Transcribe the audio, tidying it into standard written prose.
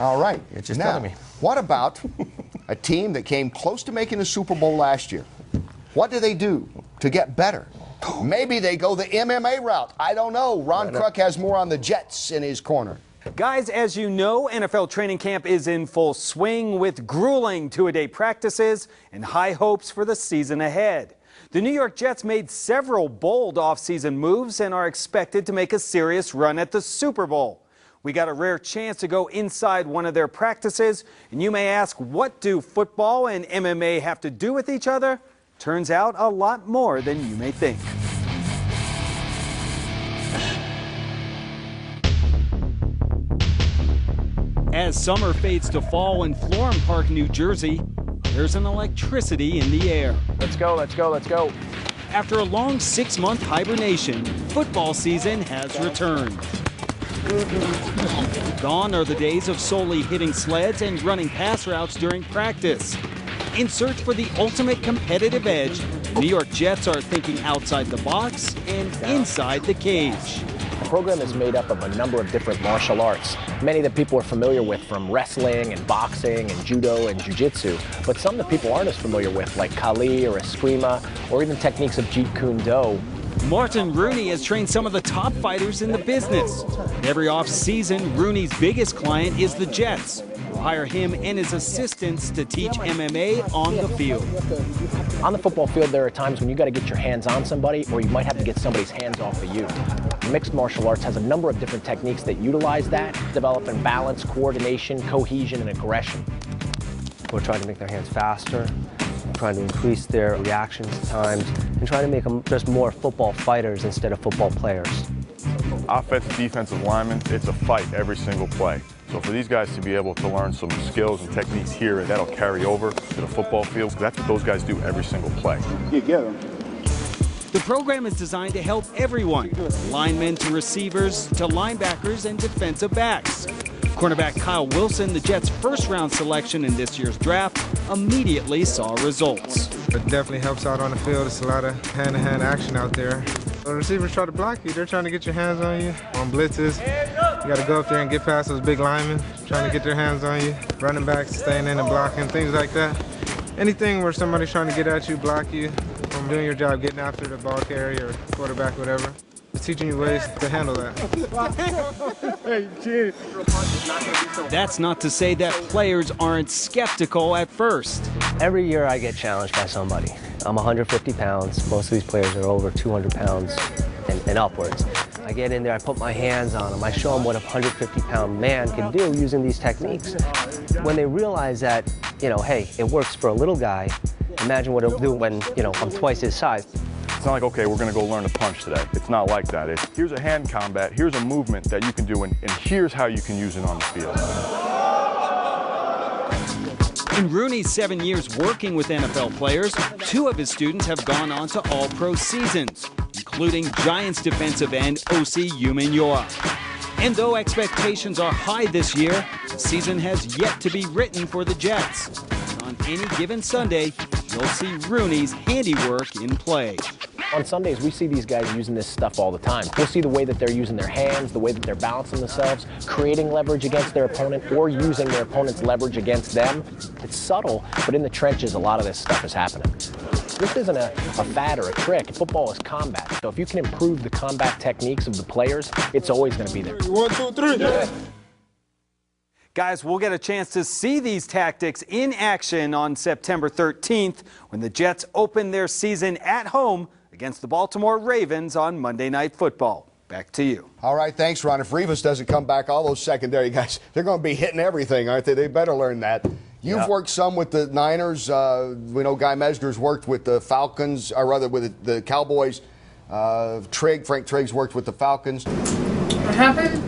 All right. You're just now, telling me. What about a team that came close to making the Super Bowl last year? What do they do to get better? Maybe they go the MMA route. I don't know. Ron Kruk has more on the Jets in his corner. Guys, as you know, NFL training camp is in full swing with grueling two-a-day practices and high hopes for the season ahead. The New York Jets made several bold offseason moves and are expected to make a serious run at the Super Bowl. We got a rare chance to go inside one of their practices, and you may ask, what do football and MMA have to do with each other? Turns out a lot more than you may think. As summer fades to fall in Florham Park, New Jersey, there's an electricity in the air. Let's go, let's go, let's go. After a long 6-month hibernation, football season has returned. Gone are the days of solely hitting sleds and running pass routes during practice. In search for the ultimate competitive edge, the New York Jets are thinking outside the box and inside the cage. The program is made up of a number of different martial arts, many that people are familiar with, from wrestling and boxing and judo and jiu-jitsu, but some that people aren't as familiar with, like Kali or Eskrima, or even techniques of Jeet Kune Do. Martin Rooney has trained some of the top fighters in the business. Every off-season, Rooney's biggest client is the Jets, who hire him and his assistants to teach MMA on the field. On the football field, there are times when you got to get your hands on somebody, or you might have to get somebody's hands off of you. Mixed martial arts has a number of different techniques that utilize that, developing balance, coordination, cohesion, and aggression. We're trying to make their hands faster, trying to increase their reaction times, and trying to make them just more football fighters instead of football players. Offensive, defensive linemen, it's a fight every single play. So for these guys to be able to learn some skills and techniques here, that'll carry over to the football field. That's what those guys do every single play. You get them. The program is designed to help everyone, linemen to receivers to linebackers and defensive backs. Cornerback Kyle Wilson, the Jets' first-round selection in this year's draft, immediately saw results. It definitely helps out on the field. It's a lot of hand-to-hand action out there. When receivers try to block you, they're trying to get your hands on you. On blitzes, you got to go up there and get past those big linemen, trying to get their hands on you. Running backs, staying in and blocking, things like that. Anything where somebody's trying to get at you, block you, from doing your job, getting after the ball carrier or quarterback, whatever. It's teaching you ways to handle that. That's not to say that players aren't skeptical at first. Every year I get challenged by somebody. I'm 150 pounds. Most of these players are over 200 pounds and upwards. I get in there, I put my hands on them. I show them what a 150-pound man can do using these techniques. When they realize that, hey, it works for a little guy, imagine what it'll do when, I'm twice his size. It's not like, okay, we're going to go learn to punch today. It's not like that. It's, here's a hand combat, here's a movement that you can do, and here's how you can use it on the field. In Rooney's 7 years working with NFL players, 2 of his students have gone on to all-pro seasons, including Giants defensive end Osi Umenyiora. And though expectations are high this year, the season has yet to be written for the Jets. On any given Sunday, you'll see Rooney's handiwork in play. On Sundays, we see these guys using this stuff all the time. We'll see the way that they're using their hands, the way that they're balancing themselves, creating leverage against their opponent, or using their opponent's leverage against them. It's subtle, but in the trenches, a lot of this stuff is happening. This isn't a fad or a trick. Football is combat. So if you can improve the combat techniques of the players, it's always going to be there. 1, 2, 3. Yeah. Guys, we'll get a chance to see these tactics in action on September 13th when the Jets open their season at home against the Baltimore Ravens on Monday Night Football. Back to you. All right, thanks, Ron. If Rivas doesn't come back, all those secondary guys, they're going to be hitting everything, aren't they? They better learn that. You've worked some with the Niners. We know Guy Mesner's worked with the Falcons, or rather with the Cowboys. Frank Triggs worked with the Falcons. What happened?